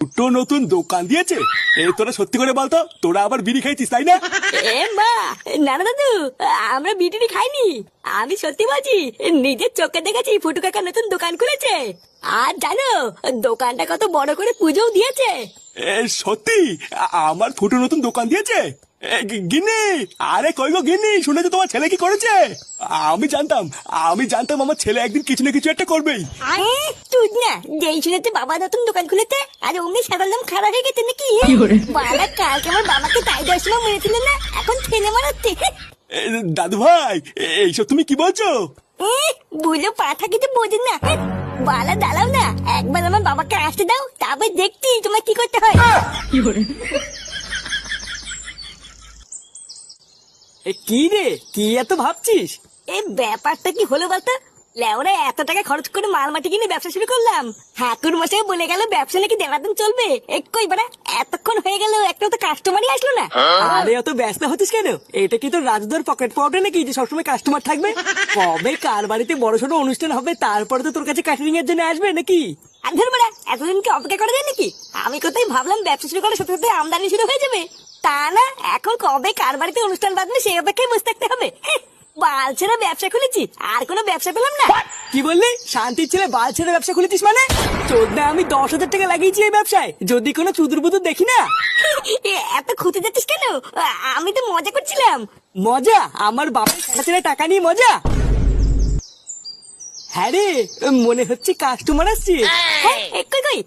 দুটো নতুন দোকান দিয়েছে। তোরা সত্যি করে বলতো, তোরা আবার বিড়ি খাইছিস তাই না? এ মা, না না দাদু, আমরা বিটিনি খাইনি। আমি সত্যি বলছি, নিজের চোখে দেখেছি ফুটু কাকা নতুন দোকান খুলেছে। আর জানো, দোকানটা কত বড় করে পুজোও দিয়েছে। সত্যি? আমার ফুটো নতুন দোকান দিয়েছে? গিন্নি, আরে কই গো গিন্নি, শুনেছো তোমার ছেলে কি করেছে? আমি জানতাম আমার ছেলে একদিন কিছু না কিছু একটা করবেই। তুই না যেই শুনেছে বাবা নতুন দোকান খুলেছে, আর অমনি সাদার নাম খারাপ হয়ে গেছে নাকি? বাবা কালকে আমার বাবাকে তাই দর্শন মেরেছিল না, এখন ছেলে মারাচ্ছে। দাদু ভাই, এইসব তুমি কি বলছো? বুঝো পাঠা কিছু বোঝেন না। বালা দাঁড়াও না, একবার আমার বাবাকে আসতে দাও, তারপর দেখছি তোমার কি করতে হয়। কি রে, কি এত ভাবছিস? এই ব্যাপারটা কি হলো বলতো? লেওরা এত টাকা খরচ করে মাল মাটি কিনে ব্যবসা শুরু করলাম, ঠাকুর মশাই বলে গেল ব্যবসা নাকি দেড়াদিন চলবে। কই বাড়া, এতক্ষণ হয়ে গেল, একটা তো কাস্টমারই আসলো না। আরে অত ব্যস্ত হচ্ছিস কেন? এটা কি তোর রাজুদার পকেট পাউডার নাকি যে সবসময় কাস্টমার থাকবে? কবে কার বাড়িতে বড়সড় অনুষ্ঠান হবে তারপরে তো তোর কাছে কাটারিং এর জন্য আসবে নাকি? আর ধর বাড়া, এতদিন কি অপেক্ষা করা যায় নাকি? আমি কোথায় ভাবলাম ব্যবসা শুরু করার সাথে সাথে আমদানি শুরু হয়ে যাবে। তা না, এখন কবে কার বাড়িতে অনুষ্ঠান বাঁধবে সেই অপেক্ষায় বসে থাকতে হবে। বাল ছেড়ে ব্যবসা খুলেছি, আর কোনো ব্যবসা পেলাম না। কি বললি? শান্তির ছেলে বাল ছেড়ে ব্যবসা খুলেছিস মানে? তোর না আমি 10,000 টাকা লাগিয়েছি এই ব্যবসায়, যদি কোনো চুদুর বুদুর দেখি না। এত খুঁতে যাচ্ছিস কেন? আমি তো মজা করছিলাম। মজা? আমার বাপের টাকা ছেড়ে টাকা নিয়ে মজা? হ্যাঁ রে, মনে হচ্ছে কাস্টমার আসছে। কই কই